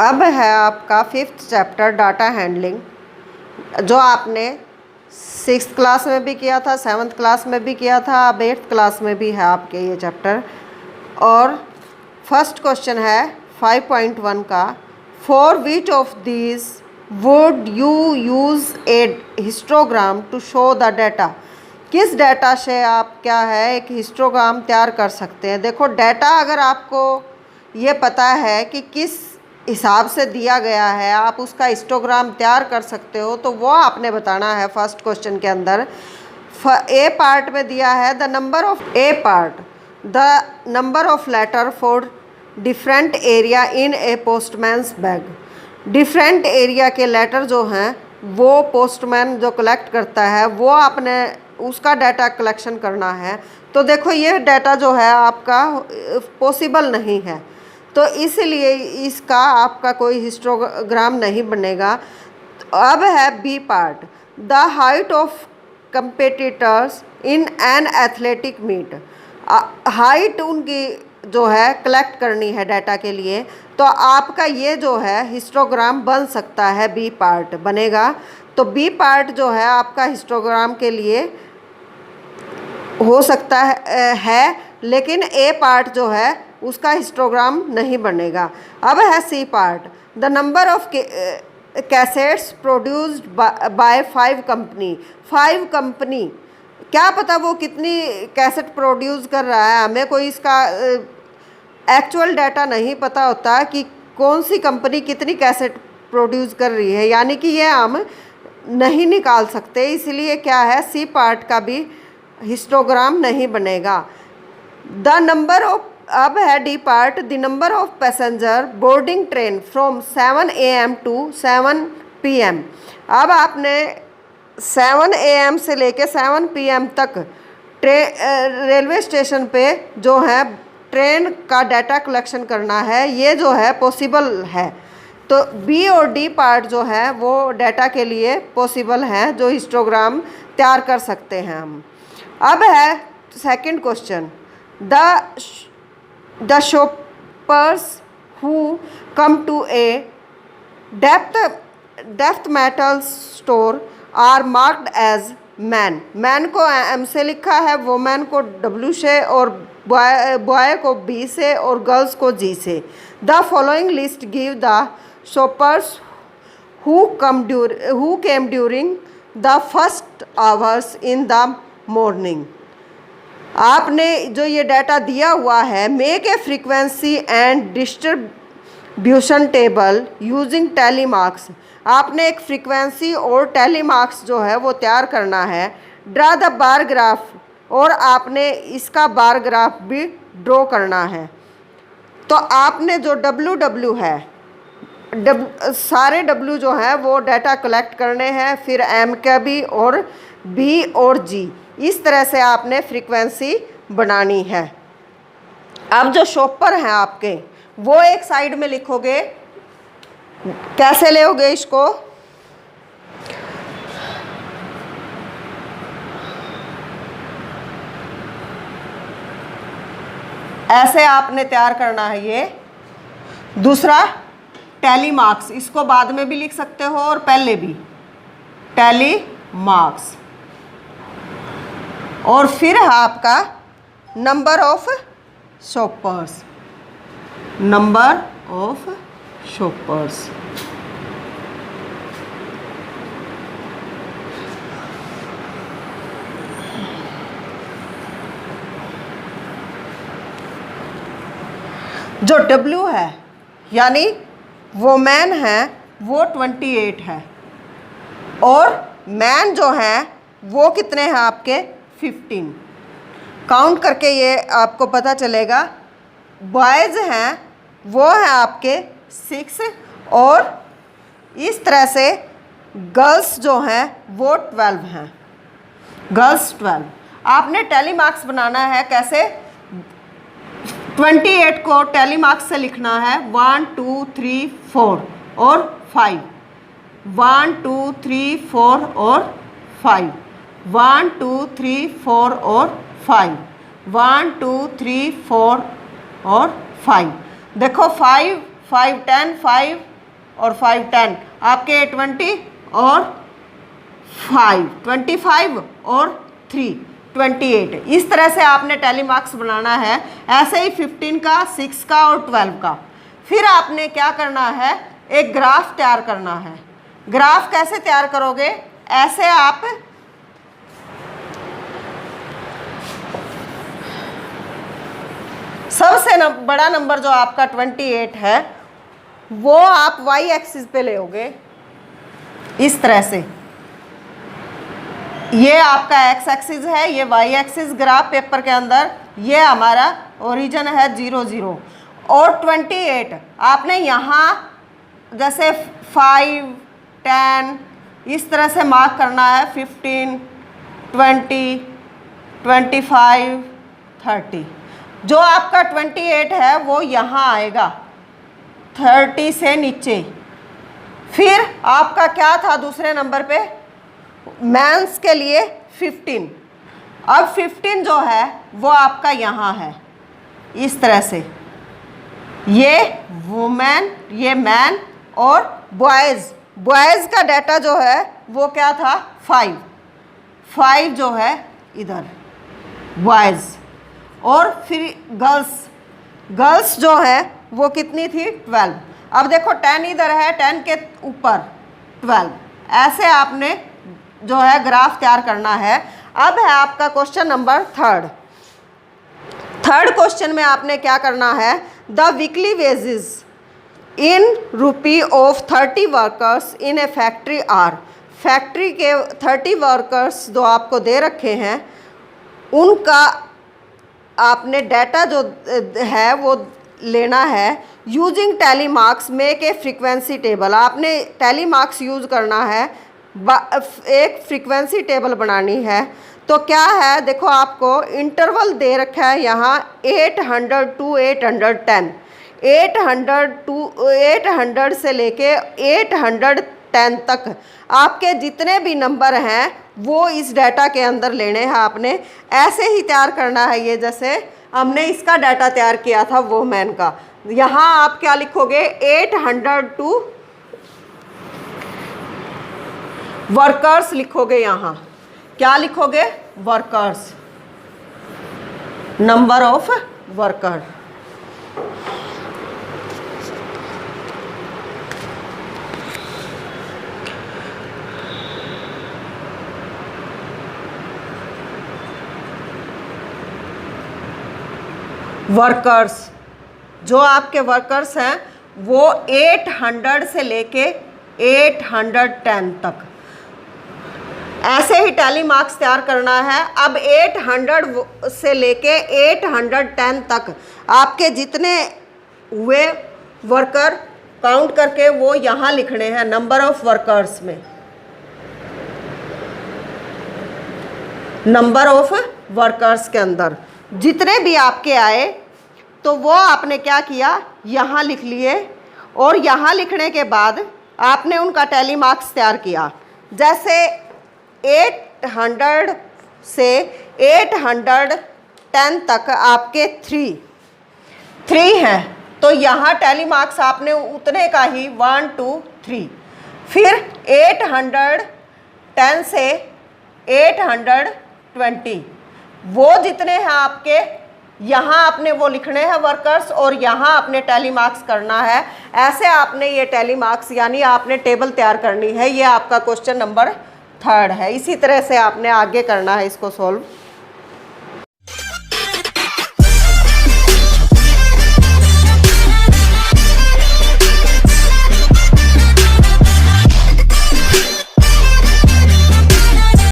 अब है आपका 5th चैप्टर डाटा हैंडलिंग, जो आपने 6th क्लास में भी किया था, 7th क्लास में भी किया था, अब 8th क्लास में भी है आपके ये चैप्टर। और फर्स्ट क्वेश्चन है 5.1 का, for which of these would you use a histogram to show the data. किस डाटा से आप क्या है एक हिस्टोग्राम तैयार कर सकते हैं। देखो, डाटा अगर आपको ये पता है कि किस हिसाब से दिया गया है, आप उसका हिस्टोग्राम तैयार कर सकते हो, तो वो आपने बताना है। फर्स्ट क्वेश्चन के अंदर ए पार्ट में दिया है the number of letter for different area in a postman's bag. Different area के लेटर जो हैं वो पोस्टमैन जो कलेक्ट करता है वो आपने उसका डाटा कलेक्शन करना है। तो देखो, ये डाटा जो है आपका पॉसिबल नहीं है, तो इसलिए इसका आपका कोई हिस्टोग्राम नहीं बनेगा। अब है B part, the height of competitors in an athletic meet. Height उनकी जो है कलेक्ट करनी है डाटा के लिए, तो आपका ये जो है हिस्टोग्राम बन सकता है, बी पार्ट बनेगा। तो बी पार्ट जो है आपका हिस्टोग्राम के लिए हो सकता है, लेकिन ए पार्ट जो है उसका हिस्टोग्राम नहीं बनेगा। अब है C part, the number of cassettes produced by 5 company. क्या पता वो कितनी कैसेट प्रोड्यूस कर रहा है, हमें कोई इसका एक्चुअल डाटा नहीं पता होता कि कौन सी कंपनी कितनी कैसेट प्रोड्यूस कर रही है, यानी कि ये हम नहीं निकाल सकते। इसलिए क्या है, सी पार्ट का भी हिस्टोग्राम नहीं बनेगा। द नंबर ऑफ, अब है D part, the number of passenger boarding train from 7 AM to 7 PM। अब आपने 7 AM से लेके 7 PM तक रेलवे स्टेशन पे जो है ट्रेन का डाटा कलेक्शन करना है, ये जो है पॉसिबल है। तो बी और डी पार्ट जो है वो डाटा के लिए पॉसिबल हैं, जो हिस्टोग्राम तैयार कर सकते हैं हम। अब है second question, the shoppers who come to a department store are marked as man. Man को M से लिखा है, वुमेन को W से, और बॉय को B से, और गर्ल्स को G से। The following list give the shoppers who came during the first hours in the morning. आपने जो ये डाटा दिया हुआ है, make a frequency and distribution table using tally marks. आपने एक फ्रीक्वेंसी और टैली मार्क्स जो है वो तैयार करना है। ड्रा द बार ग्राफ, और आपने इसका बार ग्राफ भी ड्रॉ करना है। तो आपने जो W है, सारे W जो हैं वो डाटा कलेक्ट करने हैं, फिर M का भी, और B और G, इस तरह से आपने फ्रीक्वेंसी बनानी है। अब जो शॉपर हैं आपके, वो एक साइड में लिखोगे। कैसे लोगे इसको, ऐसे आपने तैयार करना है। ये दूसरा टैली मार्क्स, इसको बाद में भी लिख सकते हो और पहले भी, टैली मार्क्स। और फिर है आपका number of shoppers, number of shoppers. जो W है यानी वोमेन है वो 28 है, और मैन जो है वो कितने हैं आपके 15। काउंट करके ये आपको पता चलेगा। बॉयज़ हैं वो हैं आपके 6, और इस तरह से गर्ल्स जो हैं वो 12 हैं, गर्ल्स 12। आपने टैली मार्क्स बनाना है। कैसे, 28 को टैली मार्क्स से लिखना है 1 2 3 4 और 5, 1 2 3 4 और 5, 1 2 3 4 और 5, 1 2 3 4 और 5। देखो 5 5 10 5 और 5 10 आपके 20 और 5 25 और 3 28। इस तरह से आपने टैली मार्क्स बनाना है। ऐसे ही 15 का, 6 का और 12 का। फिर आपने क्या करना है, एक ग्राफ तैयार करना है। ग्राफ कैसे तैयार करोगे, ऐसे आप सबसे बड़ा नंबर जो आपका 28 है वो आप वाई एक्सिस पे लेोगे इस तरह से। ये आपका एक्स एक्सिस है, ये वाई एक्सिस ग्राफ पेपर के अंदर। ये हमारा ओरिजिन है 0 0 और 28 आपने यहाँ जैसे 5 10 इस तरह से मार्क करना है। 15 20 25 30। जो आपका 28 है वो यहाँ आएगा 30 से नीचे। फिर आपका क्या था दूसरे नंबर पे, मेंस के लिए 15। अब 15 जो है वो आपका यहाँ है इस तरह से। ये वुमेन, ये मैन और बॉयज़। बॉयज़ का डाटा जो है वो क्या था 5 जो है इधर बॉयज़। और फिर गर्ल्स जो है वो कितनी थी 12। अब देखो 10 इधर है, 10 के ऊपर 12। ऐसे आपने जो है ग्राफ तैयार करना है। अब है आपका क्वेश्चन नंबर थर्ड क्वेश्चन में आपने क्या करना है, the weekly wages in rupee of 30 workers in a factory are. Factory के 30 वर्कर्स जो आपको दे रखे हैं उनका आपने डाटा जो है वो लेना है। Using tally marks make a frequency table. आपने टैली मार्क्स यूज़ करना है, एक फ्रीक्वेंसी टेबल बनानी है। तो क्या है, देखो आपको इंटरवल दे रखा है यहाँ 800 to 810। 800 से लेके 810 तक आपके जितने भी नंबर हैं वो इस डाटा के अंदर लेने हैं आपने। ऐसे ही तैयार करना है ये, जैसे हमने इसका डाटा तैयार किया था वुमेन का। यहाँ आप क्या लिखोगे, 800 टू वर्कर्स लिखोगे। यहाँ क्या लिखोगे, workers, number of worker. Workers, जो आपके वर्कर्स हैं वो 800 से लेके 810 तक। ऐसे ही टैली मार्क्स तैयार करना है। अब 800 से लेके 810 तक आपके जितने हुए वर्कर काउंट करके वो यहाँ लिखने हैं नंबर ऑफ वर्कर्स में। नंबर ऑफ वर्कर्स के अंदर जितने भी आपके आए तो वो आपने क्या किया, यहाँ लिख लिए। और यहाँ लिखने के बाद आपने उनका टैली मार्क्स तैयार किया। जैसे 800 से 810 तक आपके 3 हैं तो यहाँ टैली मार्क्स आपने उतने का ही 1 2 3। फिर 810 से 820 वो जितने हैं आपके, यहाँ आपने वो लिखने हैं वर्कर्स और यहाँ आपने टैली मार्क्स करना है। ऐसे आपने ये टैली मार्क्स यानी आपने टेबल तैयार करनी है। ये आपका क्वेश्चन नंबर 3 है। इसी तरह से आपने आगे करना है इसको सॉल्व।